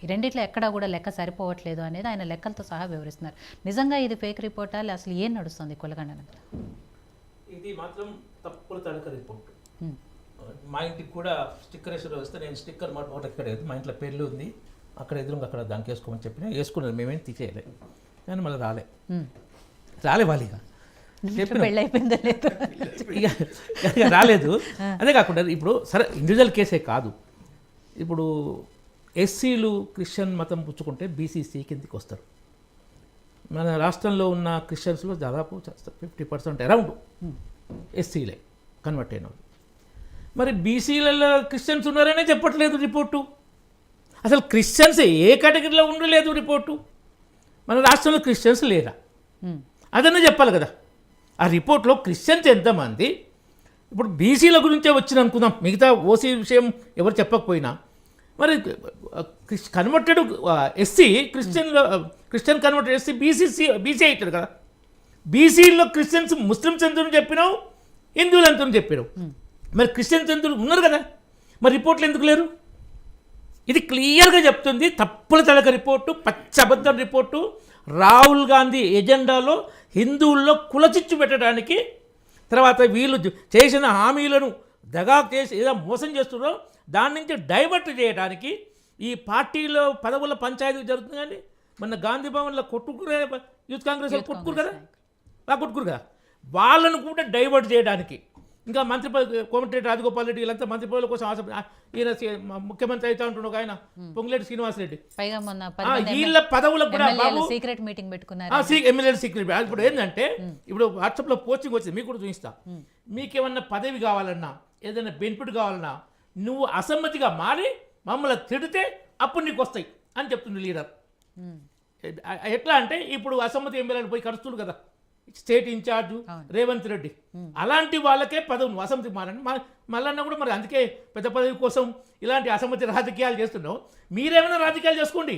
ఈ రెండిట్లో ఎక్కడా కూడా లెక్క సరిపోవట్లేదు అనేది ఆయన లెక్కలతో సహా వివరిస్తున్నారు. నిజంగా ఇది ఫేక్ రిపోర్టా అసలు ఏం నడుస్తుంది కులగణన? ఇది మాత్రం తప్పుల తడక రిపోర్ట్. మా ఇంటికి కూడా స్టిక్కర్ వేసి వస్తే నేను స్టిక్కర్ మాట ఎక్కడ మా ఇంట్లో పెళ్ళి ఉంది అక్కడ ఎదురుగా అక్కడ దానికి వేసుకోమని చెప్పిన వేసుకున్నారు. మేమేం తీసేయలేదు కానీ మళ్ళీ రాలే వాళ్ళు ఇక పెళ్ళి అయిపోయిందా లేదు ఇక రాలేదు. అదే కాకుండా ఇప్పుడు సరే ఇండివిజువల్ కేసే కాదు, ఇప్పుడు ఎస్సీలు క్రిస్టియన్ మతం పుచ్చుకుంటే బీసీసీ కిందికి వస్తారు. మన రాష్ట్రంలో ఉన్న క్రిస్టియన్స్లో దాదాపు 50% అరౌండ్ ఎస్సీలే కన్వర్ట్ అయిన వాళ్ళు. మరి బీసీలలో క్రిస్టియన్స్ ఉన్నారనే చెప్పట్లేదు రిపోర్టు. అసలు క్రిస్టియన్స్ ఏ కేటగిరీలో ఉండలేదు రిపోర్టు. మన రాష్ట్రంలో క్రిస్టియన్స్ లేరా అదన్నా చెప్పాలి కదా. ఆ రిపోర్ట్లో క్రిస్టియన్స్ ఎంతమంది, ఇప్పుడు బీసీల గురించే వచ్చింది అనుకుందాం, మిగతా ఓసీ విషయం ఎవరు చెప్పకపోయినా మరి converted SC Christian converted SC BC అవుతాడు కదా. బీసీలో క్రిస్టియన్స్ ముస్లిమ్స్ ఎంతని చెప్పినావు, హిందువులు ఎంతని చెప్పినావు, మరి క్రిస్టియన్స్ ఎంత ఉన్నారు కదా, మరి రిపోర్ట్లు ఎందుకు లేరు? ఇది క్లియర్గా చెప్తుంది. తప్పుల తడక రిపోర్టు, పచ్చబద్ధ రిపోర్టు. రాహుల్ గాంధీ ఎజెండాలో హిందువుల్లో కులచిచ్చు పెట్టడానికి, తర్వాత వీళ్ళు చేసిన హామీలను దగా చేసి ఏదో మోసం చేస్తున్నారో దాని నుంచి డైవర్ట్ చేయడానికి ఈ పార్టీలో పదవుల పంచాయతీ జరుగుతుంది. కానీ మొన్న గాంధీ భవన్లో కొట్టుకునే యూత్ కాంగ్రెస్ కొట్టుకురు కదా, కొట్టుకురు కదా, వాళ్ళను కూడా డైవర్ట్ చేయడానికి ఇంకా మంత్రి కోమటిరెడ్డి రాజగోపాల్ రెడ్డి వీళ్ళంతా మంత్రి పదవుల కోసం ఈయన ముఖ్యమంత్రి అయితే ఉంటున్నాడు ఒక ఆయన పొంగులేటి శ్రీనివాసరెడ్డి, వీళ్ళ పదవులకు కూడా సీక్రెట్ మీటింగ్ పెట్టుకున్నారు. MLA secret. ఇప్పుడు ఏంటంటే ఇప్పుడు వాట్సాప్లో పోస్టింగ్ వచ్చింది, మీకు కూడా చూపిస్తా. మీకేమన్నా పదవి కావాలన్నా ఏదైనా బెనిఫిట్ కావాలన్నా నువ్వు అసమ్మతిగా మారి మమ్మల్ని తిడితే అప్పుడు నీకు వస్తాయి అని చెప్తుంది లీడర్. ఎట్లా అంటే ఇప్పుడు అసమ్మతి ఎమ్మెల్యేలు పోయి కడుస్తున్నారు కదా స్టేట్ ఇన్ఛార్జు రేవంత్ రెడ్డి, అలాంటి వాళ్ళకే పదవి నువ్వు అసమ్మతి మారని మళ్ళన్నా కూడా మరి అందుకే పెద్ద పదవి కోసం ఇలాంటి అసమ్మతి రాజకీయాలు చేస్తున్నావు. మీరేమైనా రాజకీయాలు చేసుకోండి,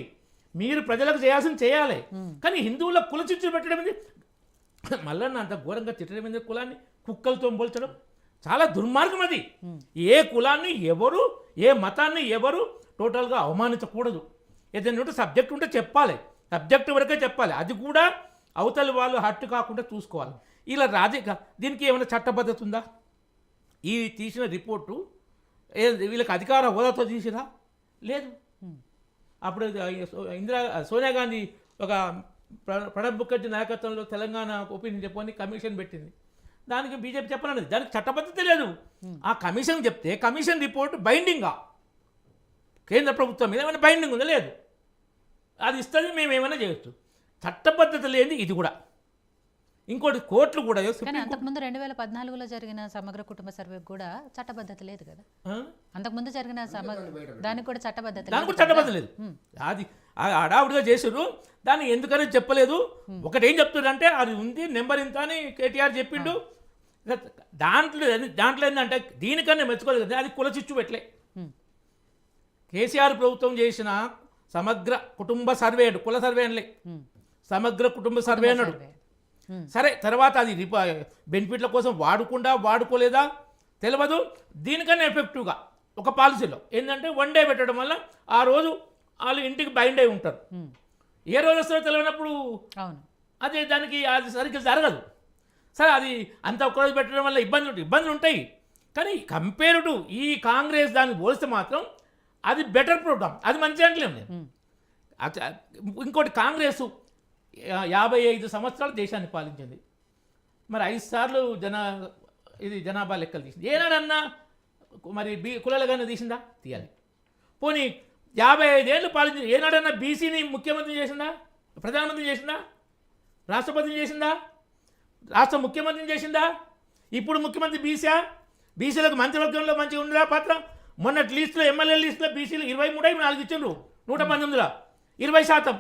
మీరు ప్రజలకు చేయాల్సింది చేయాలి, కానీ హిందువుల కుల చిచ్చు పెట్టడం ఏంది, మళ్ళన్నా అంత ఘోరంగా తిట్టడం ఏంది, కులాన్ని కుక్కలతో పోల్చడం చాలా దుర్మార్గం. అది ఏ కులాన్ని ఎవరు ఏ మతాన్ని ఎవరు టోటల్గా అవమానించకూడదు. ఏదైనా ఉంటే సబ్జెక్ట్ ఉంటే చెప్పాలి, సబ్జెక్ట్ వరకే చెప్పాలి, అది కూడా అవతలి వాళ్ళు హట్టు కాకుండా చూసుకోవాలి. ఇలా దీనికి ఏమైనా చట్టబద్ధత ఉందా? ఈ తీసిన రిపోర్టు వీళ్ళకి అధికార హోదాతో తీసిరా లేదు. అప్పుడు సోనియా గాంధీ ఒక ప్రణబ్ ముఖర్జీ నాయకత్వంలో తెలంగాణ ఒపీనియన్ చెప్పని కమిషన్ పెట్టింది, దానికి బీజేపీ చెప్పనన్నది, దానికి చట్టబద్ధత లేదు. ఆ కమిషన్ చెప్తే కమిషన్ రిపోర్ట్ బైండింగా కేంద్ర ప్రభుత్వం మీద ఏమైనా బైండింగ్ ఉందా? లేదు. అది ఇస్తుంది, మేము ఏమైనా చేయొచ్చు. చట్టబద్ధత లేని ఇది కూడా. ఇంకోటి కోర్టులు కూడా అంతకుముందు 2014లో జరిగిన సమగ్ర కుటుంబ సర్వేకి కూడా చట్టబద్ధత లేదు కదా. అంతకుముందు జరిగిన దానికి కూడా చట్టబద్ధత లేదు. అది హడావుడిగా చేసారు, దాన్ని ఎందుకని చెప్పలేదు. ఒకటేం చెప్తున్నారంటే అది ఉంది నెంబర్ ఇంత అని కేటీఆర్ చెప్పిండు. దాంట్లో ఏంటంటే దీనికన్నా మెచ్చుకోలేదు కదా, అది కుల చిచ్చు పెట్టలే. కేసీఆర్ ప్రభుత్వం చేసిన సమగ్ర కుటుంబ సర్వే, కుల సర్వే అనలే, సమగ్ర కుటుంబ సర్వే అన్నాడు. సరే, తర్వాత అది బెనిఫిట్ల కోసం వాడుకోలేదా తెలియదు. దీనికన్నా ఎఫెక్టివ్గా ఒక పాలసీలో ఏంటంటే వన్ డే పెట్టడం వల్ల ఆ రోజు వాళ్ళు ఇంటికి బైండ్ అయి ఉంటారు. ఏ రోజు వస్తారో తెలియనప్పుడు అదే దానికి అది సరిగ్గా జరగదు. సరే, అది అంత ఒక్కరోజు పెట్టడం వల్ల ఇబ్బందులు ఉంటాయి. కానీ కంపేర్ టు ఈ కాంగ్రెస్ దాన్ని పోలిస్తే మాత్రం అది బెటర్ ప్రోగ్రామ్, అది మంచి అంటలేము నేను. ఇంకోటి కాంగ్రెస్ 55 సంవత్సరాలు దేశాన్ని పాలించింది, మరి 5 సార్లు జనాభా లెక్కలు తీసింది. ఏనాడన్నా మరి కులాలుగానే తీసిందా? తీయాలి. పోనీ 55 ఏళ్ళు పాలించింది, ఏనాడన్నా బీసీని ముఖ్యమంత్రి చేసిందా, ప్రధానమంత్రి చేసిందా, రాష్ట్రపతిని చేసిందా, రాష్ట్ర ముఖ్యమంత్రిని చేసిందా? ఇప్పుడు ముఖ్యమంత్రి బీసీలకు మంత్రివర్గంలో మంచిగా ఉండదా పాత్ర? మొన్నటి లిస్టులో ఎమ్మెల్యే లిస్టులో బీసీలు 23/4 ఇచ్చిండ్రు, 119లో 20%,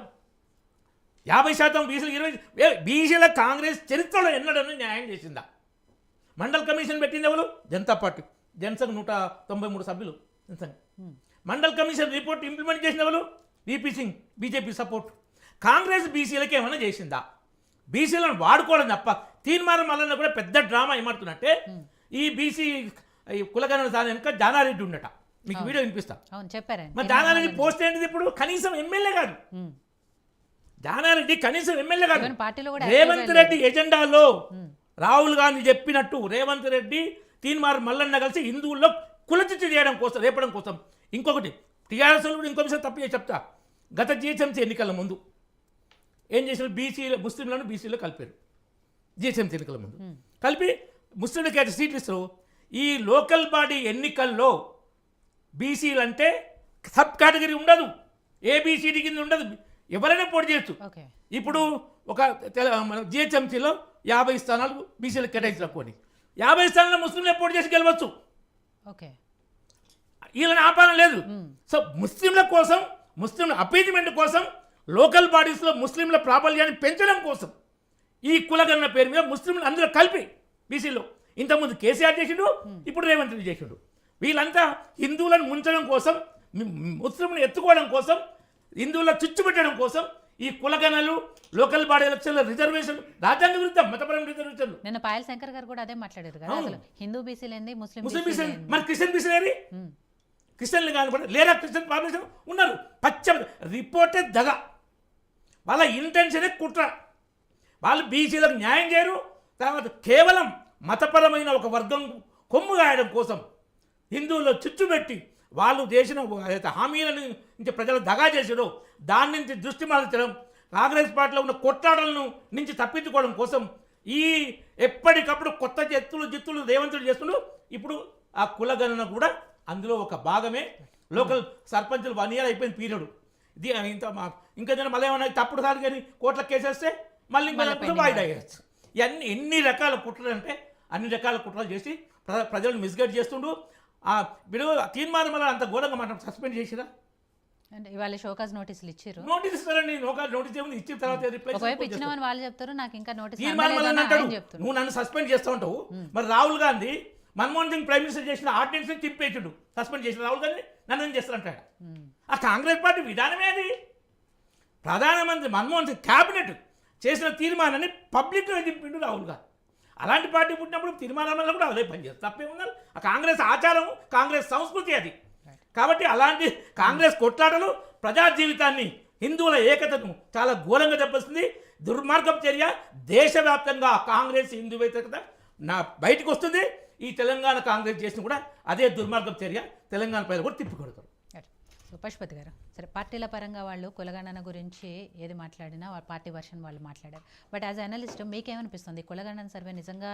50% బీసీలు 20. బీసీల కాంగ్రెస్ చరిత్రలో ఎన్నడన్నా న్యాయం చేసిందా? మండల్ కమిషన్ పెట్టింది ఎవరు? జనతా పార్టీ, జనసంఘ్ 193 సభ్యులు Jan Sangh. Mandal commission report implement చేసిన ఎవరు? VP Singh, BJP support. Congress బీసీలకి ఏమైనా చేసిందా? బీసీలను వాడుకోవడం తప్ప. తీర్మానం వలన కూడా పెద్ద డ్రామా ఏమంటున్నట్టే, ఈ బీసీ కులగణన దాని వెనుక జానారెడ్డి ఉండట, మీకు వీడియో వినిపిస్తా. అవును చెప్పారండి. మరి జానారెడ్డి పోస్ట్ ఏంటిది ఇప్పుడు? కనీసం ఎమ్మెల్యే కాదు జానారెడ్డి, కనీసం ఎమ్మెల్యే కాదు. పార్టీలో కూడా రేవంత్ రెడ్డి ఎజెండాలో రాహుల్ గాంధీ చెప్పినట్టు రేవంత్ రెడ్డి తీన్మార్ మల్లన్న కలిసి హిందువుల్లో కులచిచ్చు చేయడం కోసం, రేపడం కోసం. ఇంకొకటి టీఆర్ఎస్ కూడా ఇంకో విషయం తప్పు చేసి చెప్తా. గత జిహెచ్ఎంసీ ఎన్నికల ముందు ఏం చేసిన, ముస్లింలను బీసీలో కలిపారు. జిహెచ్ఎంసీ ఎన్నికల ముందు కలిపి ముస్లింలకి అయితే సీట్లు ఇస్తారు. ఈ లోకల్ బాడీ ఎన్నికల్లో బీసీలు అంటే సబ్ కేటగిరీ ఉండదు, ఏబిసిడి కింద ఉండదు, ఎవరైనా పోటీ చేయొచ్చు. ఇప్పుడు ఒక మన జిహెచ్ఎంసీలో 50 స్థానాలు బీసీలకు కేటాయించకపోని 50 స్థానాల్లో ముస్లింలే పోటీ చేసి గెలవచ్చు. వీళ్ళని ఆపాలన లేదు. సో ముస్లింల కోసం, ముస్లింల అపీజ్మెంట్ కోసం, లోకల్ బాడీస్లో ముస్లింల ప్రాబల్యాన్ని పెంచడం కోసం ఈ కులగన్న పేరు మీద ముస్లింలు అందరూ కలిపి బీసీలో ఇంతకుముందు కేసీఆర్ చేసిండు, ఇప్పుడు రేవంత్ రెడ్డి చేసిండు. వీళ్ళంతా హిందువులను ముంచడం కోసం, ముస్లింలను ఎత్తుకోవడం కోసం, హిందువుల చుచ్చుపెట్టడం కోసం ఈ కులగణలు, లోకల్ బాడీ ఎలక్షన్ల రిజర్వేషన్ రాజ్యాంగ విరుద్ధం, మతపరమైన రిజర్వేషన్లు. నిన్న పాయల్ శంకర్ గారు కూడా అదే మాట్లాడారు కదా, అసలు హిందూ బీసీలేంది, ముస్లిం బీసీ, మరి క్రిస్టియన్ బీసీలేరి, క్రిస్టియన్లు కానీ లేదా క్రిస్టియన్ పాపులేషన్ ఉన్నారు. పచ్చ రిపోర్టే దగ, వాళ్ళ ఇంటెన్షనే కుట్ర. వాళ్ళు బీసీలకు న్యాయం చేయరు. తర్వాత కేవలం మతపరమైన ఒక వర్గం కొమ్ము గాయడం కోసం హిందువుల్లో చిచ్చుపెట్టి వాళ్ళు చేసిన హామీలను నుంచి ప్రజలు దగా చేసారో దాని నుంచి దృష్టి మరల్చడం, కాంగ్రెస్ పార్టీలో ఉన్న కొట్లాటలను నుంచి తప్పించుకోవడం కోసం ఈ ఎప్పటికప్పుడు కొత్త జిత్తులు రేవంతులు చేస్తున్నారు. ఇప్పుడు ఆ కులగణన కూడా అందులో ఒక భాగమే. లోకల్ సర్పంచులు 1 year అయిపోయిన పీరియడ్ ఇది. ఇంకా మళ్ళీ ఏమన్నా తప్పుడు సార్ కానీ కోట్ల కేసేస్తే మళ్ళీ వాయిదా వేయచ్చు. ఇవన్నీ ఎన్ని రకాల కుట్రలు అంటే అన్ని రకాల కుట్రలు చేసి ప్రజలను మిస్గైడ్ చేస్తుండు. వీడు తీర్మానం వల్ల అంత ఘోరంగా మనం సస్పెండ్ చేసిరా. ఇవాళ షోకాజ్ నోటీసులు ఇచ్చారు. నోటీస్ ఇస్తారండి, నోటీస్ ఏముంది, ఇచ్చిన తర్వాత ఇచ్చినామని వాళ్ళు చెప్తారు. నాకు ఇంకా నోటీస్ నువ్వు నన్ను సస్పెండ్ చేస్తూ ఉంటావు. మరి రాహుల్ గాంధీ మన్మోహన్ సింగ్ ప్రైమ్ మినిస్టర్ చేసిన ఆర్డినెన్స్ చింపేచుడు, సస్పెండ్ చేసిన రాహుల్ గాంధీ నన్ను ఏం చేస్తారంటాడు. ఆ కాంగ్రెస్ పార్టీ విధానమే అది. ప్రధానమంత్రి మన్మోహన్ సింగ్ క్యాబినెట్ చేసిన తీర్మానాన్ని పబ్లిక్లో చింపిండు రాహుల్ గాంధీ. అలాంటి పార్టీ పుట్టినప్పుడు తీర్మానం వల్ల కూడా అదే పనిచేస్తారు. తప్పేమున్నారు. ఆ కాంగ్రెస్ ఆచారం, కాంగ్రెస్ సంస్కృతి అది. కాబట్టి అలాంటి కాంగ్రెస్ కొట్లాటలు ప్రజా జీవితాన్ని, హిందువుల ఏకతను చాలా ఘోరంగా దెబ్బతిస్తుంది. దుర్మార్గం చర్య. దేశవ్యాప్తంగా కాంగ్రెస్ హిందూ వ్యతిరేకత బయటకు వస్తుంది. ఈ తెలంగాణ కాంగ్రెస్ చేసిన కూడా అదే దుర్మార్గం చర్య తెలంగాణ ప్రజలు కూడా తిప్పికొడతారు. పశుపతి గారు, సరే పార్టీల పరంగా వాళ్ళు కులగణన గురించి ఏది మాట్లాడినా వాళ్ళ పార్టీ వర్షన్ వాళ్ళు మాట్లాడారు. బట్ యాజ్ అనలిస్ట్ మీకేమనిపిస్తుంది? కులగణన సర్వే నిజంగా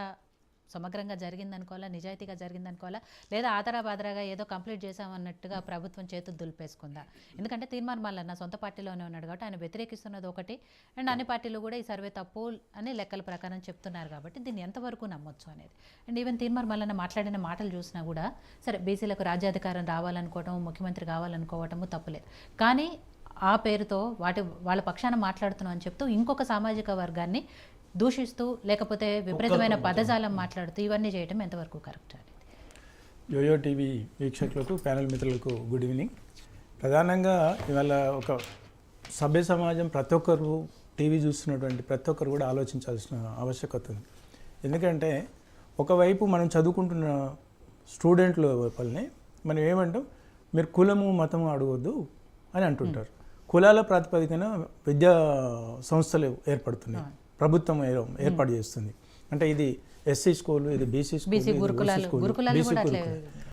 సమగ్రంగా జరిగిందనుకోవాలా, నిజాయితీగా జరిగిందనుకోవాలా, లేదా ఆదరాబాదరాగా ఏదో కంప్లీట్ చేసామన్నట్టుగా ప్రభుత్వం చేతులు దులిపేసుకుందా? ఎందుకంటే తీర్మార్ మల్లన్న సొంత పార్టీలోనే ఉన్నాడు కాబట్టి ఆయన వ్యతిరేకిస్తున్నది ఒకటి, అండ్ అన్ని పార్టీలు కూడా ఈ సర్వే తప్పు అని లెక్కల ప్రకారం చెప్తున్నారు కాబట్టి దీన్ని ఎంతవరకు నమ్మొచ్చు అనేది. అండ్ ఈవెన్ తీర్మార్ మల్లన్న మాట్లాడిన మాటలు చూసినా కూడా సరే బీసీలకు రాజ్యాధికారం రావాలనుకోవటం, ముఖ్యమంత్రి కావాలనుకోవటము తప్పులేదు, కానీ ఆ పేరుతో వాళ్ళ పక్షాన మాట్లాడుతున్నాం అని చెప్తూ ఇంకొక సామాజిక వర్గాన్ని దూషిస్తూ లేకపోతే విపరీతమైన పదజాలం మాట్లాడుతూ ఇవన్నీ చేయడం ఎంతవరకు కరెక్ట్ అనేది? యోయో టీవీ వీక్షకులకు, ప్యానెల్ మిత్రులకు గుడ్ ఈవినింగ్. ప్రధానంగా ఇవాళ ఒక సభ్య సమాజం, ప్రతి ఒక్కరు టీవీ చూస్తున్నటువంటి ప్రతి ఒక్కరు కూడా ఆలోచించాల్సిన ఆవశ్యకత ఉంది. ఎందుకంటే ఒకవైపు మనం చదువుకుంటున్న స్టూడెంట్ల వాళ్ళని మనం ఏమంటాం, మీరు కులము మతము అడగొద్దు అని అంటుంటారు. కులాల ప్రాతిపదికన విద్యా సంస్థలు ఏర్పడుతున్నాయి, ప్రభుత్వం ఏర్పాటు చేస్తుంది. అంటే ఇది ఎస్సీ స్కూల్, ఇది బీసీ స్కూల్, గురుకులాలు